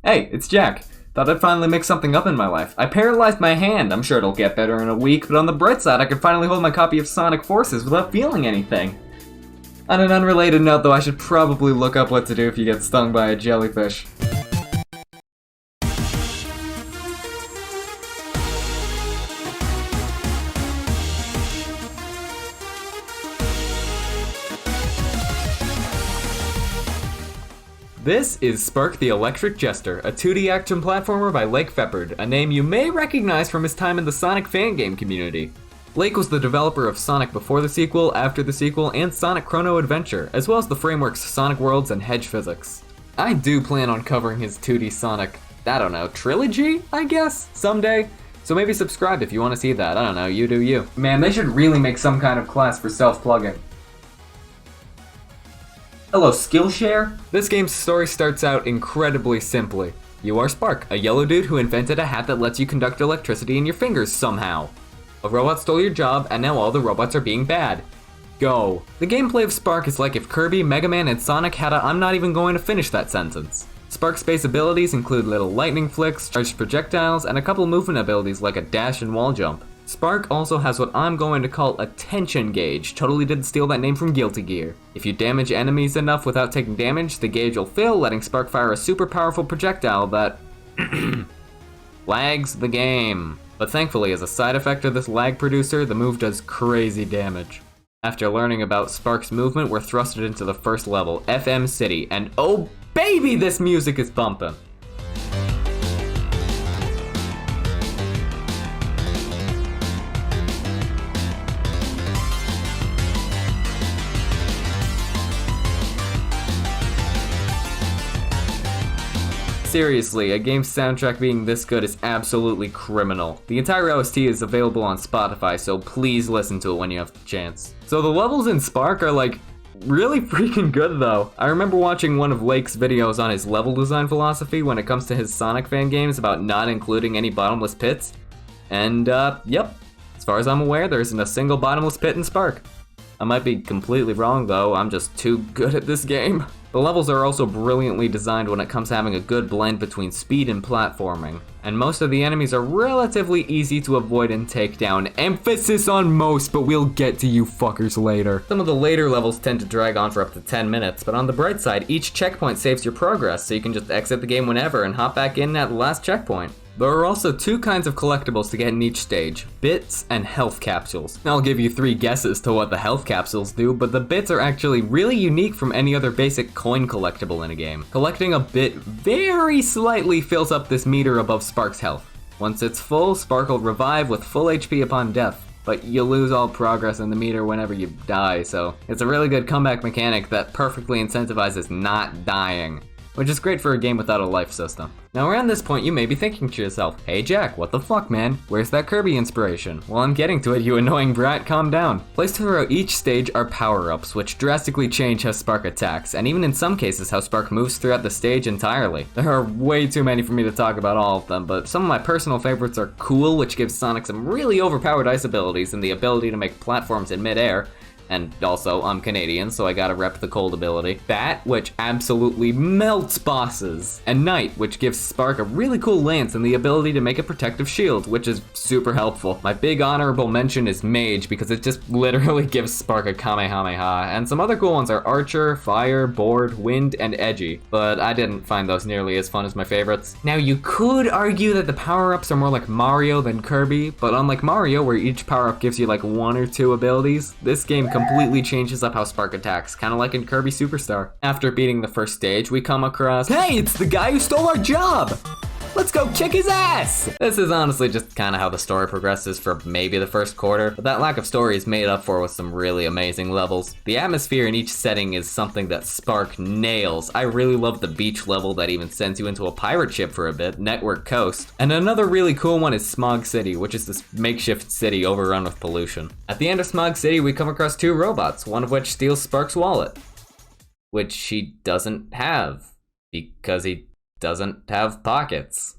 Hey, it's Jack. Thought I'd finally make something up in my life. I paralyzed my hand. I'm sure it'll get better in a week, but on the bright side, I could finally hold my copy of Sonic Forces without feeling anything. On an unrelated note, though, I should probably look up what to do if you get stung by a jellyfish. This is Spark the Electric Jester, a 2D action platformer by Lake Feppard, a name you may recognize from his time in the Sonic fan game community. Lake was the developer of Sonic before the sequel, after the sequel, and Sonic Chrono Adventure, as well as the frameworks Sonic Worlds and Hedge Physics. I do plan on covering his 2D Sonic, I don't know, trilogy, I guess, someday? So maybe subscribe if you want to see that, I don't know, you do you. Man, they should really make some kind of class for self-plugging. Hello, Skillshare? This game's story starts out incredibly simply. You are Spark, a yellow dude who invented a hat that lets you conduct electricity in your fingers somehow. A robot stole your job, and now all the robots are being bad. Go. The gameplay of Spark is like if Kirby, Mega Man, and Sonic had a I'm not even going to finish that sentence. Spark's base abilities include little lightning flicks, charged projectiles, and a couple movement abilities like a dash and wall jump. Spark also has what I'm going to call a tension gauge. Totally didn't steal that name from Guilty Gear. If you damage enemies enough without taking damage, the gauge will fill, letting Spark fire a super powerful projectile that lags the game. But thankfully, as a side effect of this lag producer, the move does crazy damage. After learning about Spark's movement, we're thrusted into the first level, FM City, and oh baby, this music is bumping! Seriously, a game's soundtrack being this good is absolutely criminal. The entire OST is available on Spotify, so please listen to it when you have the chance. So the levels in Spark are like, really freaking good though. I remember watching one of Lake's videos on his level design philosophy when it comes to his Sonic fan games about not including any bottomless pits. And yep, as far as I'm aware, there isn't a single bottomless pit in Spark. I might be completely wrong though, I'm just too good at this game. The levels are also brilliantly designed when it comes to having a good blend between speed and platforming. And most of the enemies are relatively easy to avoid and take down. Emphasis on most, but we'll get to you fuckers later. Some of the later levels tend to drag on for up to 10 minutes, but on the bright side, each checkpoint saves your progress, so you can just exit the game whenever and hop back in at the last checkpoint. There are also two kinds of collectibles to get in each stage, bits and health capsules. I'll give you 3 guesses to what the health capsules do, but the bits are actually really unique from any other basic coin collectible in a game. Collecting a bit very slightly fills up this meter above Spark's health. Once it's full, Spark will revive with full HP upon death, but you lose all progress in the meter whenever you die, so it's a really good comeback mechanic that perfectly incentivizes not dying, which is great for a game without a life system. Now around this point you may be thinking to yourself, hey Jack, what the fuck man, where's that Kirby inspiration? Well, I'm getting to it, you annoying brat, calm down. Placed throughout each stage are power-ups, which drastically change how Spark attacks, and even in some cases how Spark moves throughout the stage entirely. There are way too many for me to talk about all of them, but some of my personal favorites are Cool, which gives Sonic some really overpowered ice abilities and the ability to make platforms in mid-air. And also, I'm Canadian, so I gotta rep the cold ability. Bat, which absolutely melts bosses. And Knight, which gives Spark a really cool lance and the ability to make a protective shield, which is super helpful. My big honorable mention is Mage, because it just literally gives Spark a Kamehameha. And some other cool ones are Archer, Fire, Board, Wind, and Edgy. But I didn't find those nearly as fun as my favorites. Now you could argue that the power-ups are more like Mario than Kirby, but unlike Mario, where each power-up gives you like 1 or 2 abilities, this game completely changes up how Spark attacks, kind of like in Kirby Superstar. After beating the first stage, we come across, hey, it's the guy who stole our job! Let's go kick his ass! This is honestly just kind of how the story progresses for maybe the first quarter, but that lack of story is made up for with some really amazing levels. The atmosphere in each setting is something that Spark nails. I really love the beach level that even sends you into a pirate ship for a bit, Network Coast. And another really cool one is Smog City, which is this makeshift city overrun with pollution. At the end of Smog City, we come across 2 robots, one of which steals Spark's wallet, which he doesn't have, because he doesn't have pockets.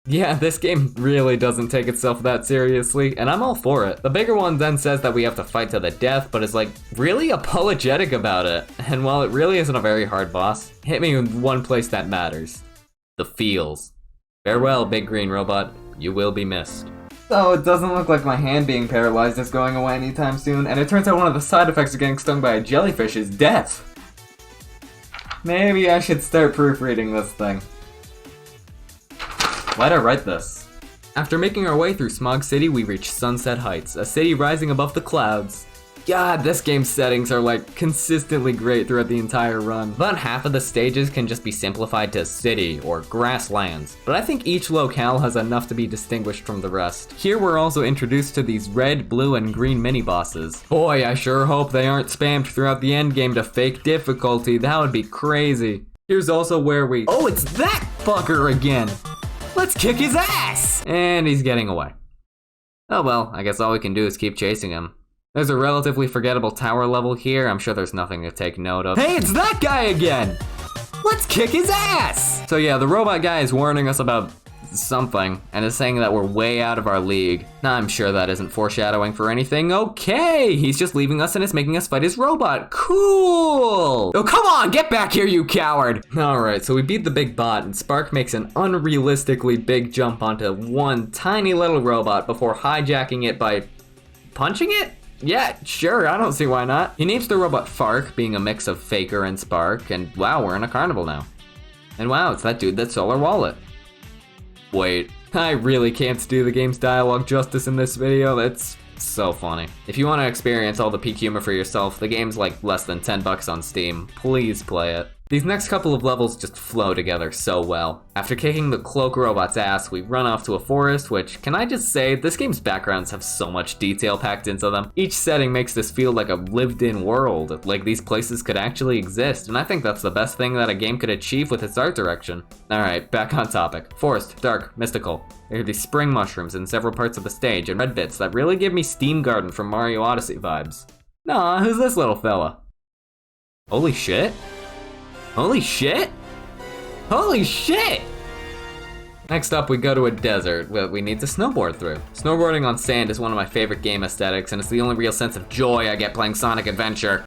Yeah, this game really doesn't take itself that seriously, and I'm all for it. The bigger one then says that we have to fight to the death, but is like really apologetic about it. And while it really isn't a very hard boss, hit me in one place that matters. the feels. Farewell, big green robot. You will be missed. So it doesn't look like my hand being paralyzed is going away anytime soon, and it turns out one of the side effects of getting stung by a jellyfish is death. Maybe I should start proofreading this thing. Why'd I write this? After making our way through Smog City, we reach Sunset Heights, a city rising above the clouds. God, this game's settings are like consistently great throughout the entire run. About half of the stages can just be simplified to city or grasslands, but I think each locale has enough to be distinguished from the rest. Here we're also introduced to these red, blue, and green mini-bosses. Boy, I sure hope they aren't spammed throughout the endgame to fake difficulty, that would be crazy. Here's also where we— oh, it's that fucker again! Let's kick his ass! And he's getting away. Oh well, I guess all we can do is keep chasing him. There's a relatively forgettable tower level here. I'm sure there's nothing to take note of. Hey, it's that guy again! Let's kick his ass! So yeah, the robot guy is warning us about something, and is saying that we're way out of our league. Now, I'm sure that isn't foreshadowing for anything. Okay, he's just leaving us and is making us fight his robot. Cool! Oh, come on, get back here, you coward! Alright, so we beat the big bot, and Spark makes an unrealistically big jump onto one tiny little robot before hijacking it by punching it? Yeah, sure, I don't see why not. He names the robot Fark, being a mix of Faker and Spark, and wow, we're in a carnival now. And wow, it's that dude that stole our wallet. Wait, I really can't do the game's dialogue justice in this video. That's so funny. If you want to experience all the peak humor for yourself, the game's like less than $10 on Steam. Please play it. These next couple of levels just flow together so well. After kicking the cloak robot's ass, we run off to a forest, which, can I just say, this game's backgrounds have so much detail packed into them. Each setting makes this feel like a lived-in world, like these places could actually exist, and I think that's the best thing that a game could achieve with its art direction. Alright, back on topic. Forest, dark, mystical. There are these spring mushrooms in several parts of the stage, and red bits that really give me Steam Garden from Mario Odyssey vibes. Nah, who's this little fella? Holy shit! Holy shit! Holy shit! Next up, we go to a desert that we need to snowboard through. Snowboarding on sand is one of my favorite game aesthetics, and it's the only real sense of joy I get playing Sonic Adventure.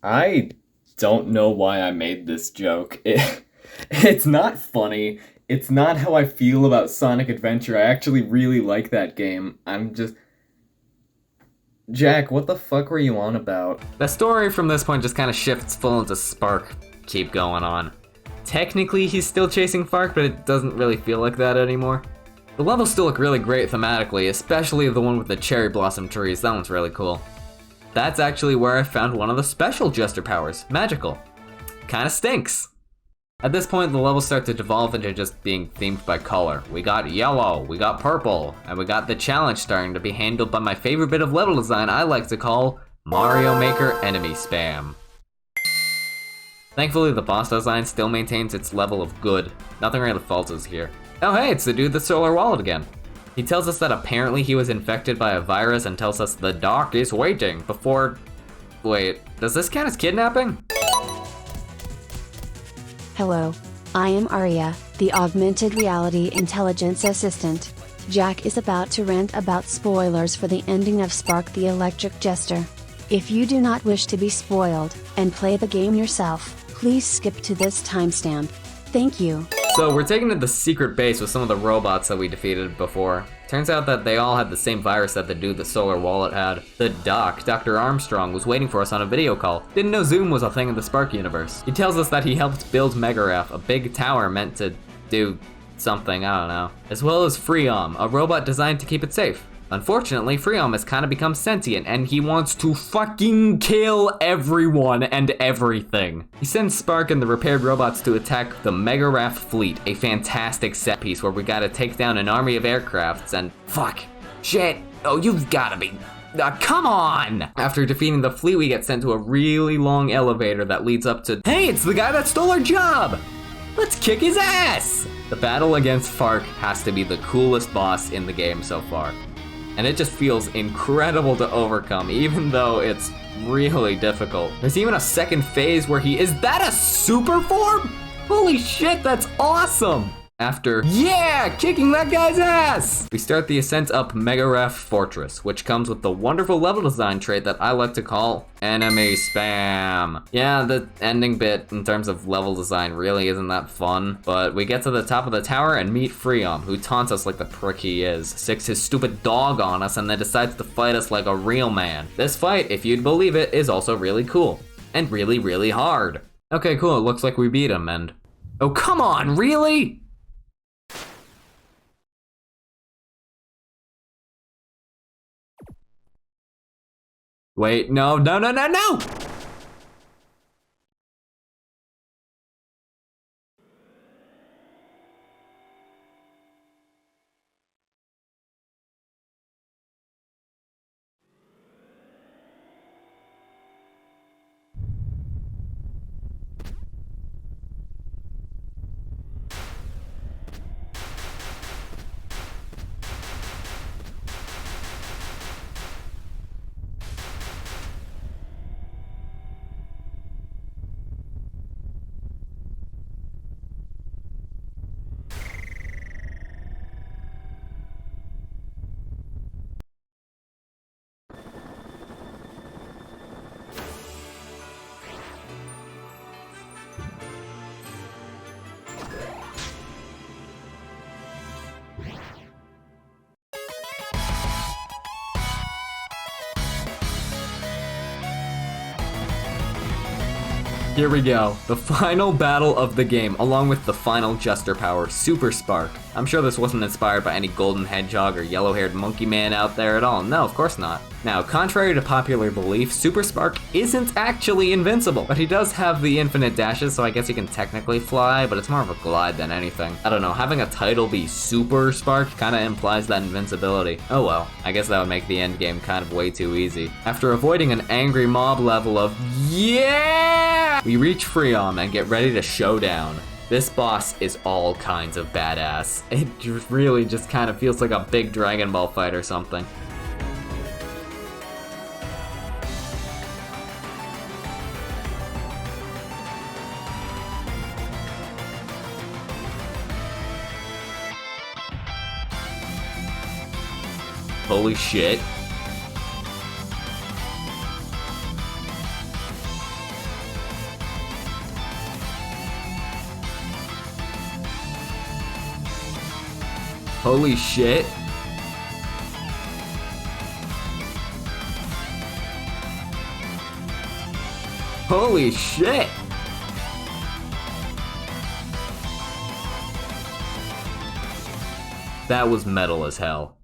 I don't know why I made this joke. It's not funny. It's not how I feel about Sonic Adventure. I actually really like that game. I'm just... Jack, what the fuck were you on about? The story from this point just kind of shifts full into Spark. Keep going on. Technically, he's still chasing Fark, but it doesn't really feel like that anymore. The levels still look really great thematically, especially the one with the cherry blossom trees. That one's really cool. That's actually where I found one of the special Jester powers, magical. Kinda stinks. At this point, the levels start to devolve into just being themed by color. We got yellow, we got purple, and we got the challenge starting to be handled by my favorite bit of level design I like to call Mario Maker enemy spam. Thankfully, the boss design still maintains its level of good. Nothing really falters here. Oh hey, it's the dude that stole our wallet again. He tells us that apparently he was infected by a virus and tells us the doc is waiting before... Wait, does this count as kidnapping? Hello, I am Aria, the augmented reality intelligence assistant. Jack is about to rant about spoilers for the ending of Spark the Electric Jester. If you do not wish to be spoiled, and play the game yourself, please skip to this timestamp. Thank you. So we're taken to the secret base with some of the robots that we defeated before. Turns out that they all had the same virus that the dude the solar wallet had. The doc, Dr. Armstrong, was waiting for us on a video call. Didn't know Zoom was a thing in the Spark universe. He tells us that he helped build Megaraph, a big tower meant to do something, I don't know. As well as Freom, a robot designed to keep it safe. Unfortunately, Freom has kind of become sentient, and he wants to fucking kill everyone and everything. He sends Spark and the repaired robots to attack the Megaraph fleet, a fantastic set piece where we gotta take down an army of aircrafts and... Fuck. Shit. Oh, you've gotta be... come on! After defeating the fleet, we get sent to a really long elevator that leads up to... Hey, it's the guy that stole our job! Let's kick his ass! The battle against Fark has to be the coolest boss in the game so far. And it just feels incredible to overcome, even though it's really difficult. There's even a second phase where is that a super form? Holy shit, that's awesome! After, yeah, kicking that guy's ass! We start the ascent up Mega Raft Fortress, which comes with the wonderful level design trait that I like to call enemy spam. Yeah, the ending bit in terms of level design really isn't that fun, but we get to the top of the tower and meet Freon, who taunts us like the prick he is, sicks his stupid dog on us, and then decides to fight us like a real man. This fight, if you'd believe it, is also really cool. And really, really hard. Okay, cool, it looks like we beat him, and... Oh, come on, really? Wait, no. Here we go, the final battle of the game, along with the final Jester power, Super Spark. I'm sure this wasn't inspired by any golden hedgehog or yellow-haired monkey man out there at all. No, of course not. Now, contrary to popular belief, Super Spark isn't actually invincible, but he does have the infinite dashes, so I guess he can technically fly, but it's more of a glide than anything. I don't know, having a title be Super Spark kinda implies that invincibility. Oh well, I guess that would make the end game kind of way too easy. After avoiding an angry mob level of yeah, we reach Freon and get ready to show down. This boss is all kinds of badass. It really just kind of feels like a big Dragon Ball fight or something. Holy shit. Holy shit. Holy shit. That was metal as hell.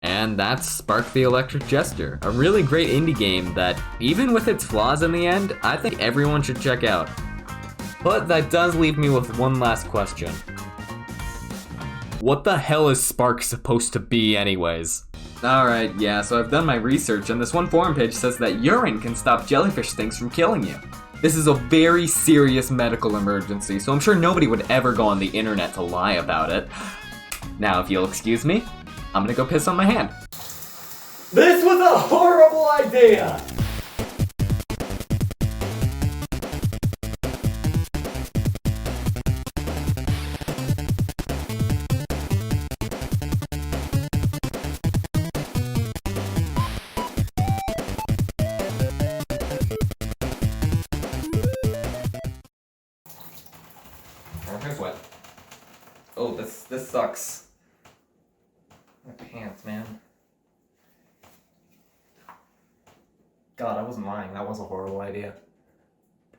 And that's Spark the Electric Jester, a really great indie game that, even with its flaws in the end, I think everyone should check out. But that does leave me with one last question. What the hell is Spark supposed to be anyways? Alright, yeah, so I've done my research, and this one forum page says that urine can stop jellyfish stings from killing you. This is a very serious medical emergency, so I'm sure nobody would ever go on the internet to lie about it. Now, if you'll excuse me, I'm gonna go piss on my hand. This was a horrible idea! My hair's wet. Oh, this sucks. My pants, man. God, I wasn't lying. That was a horrible idea.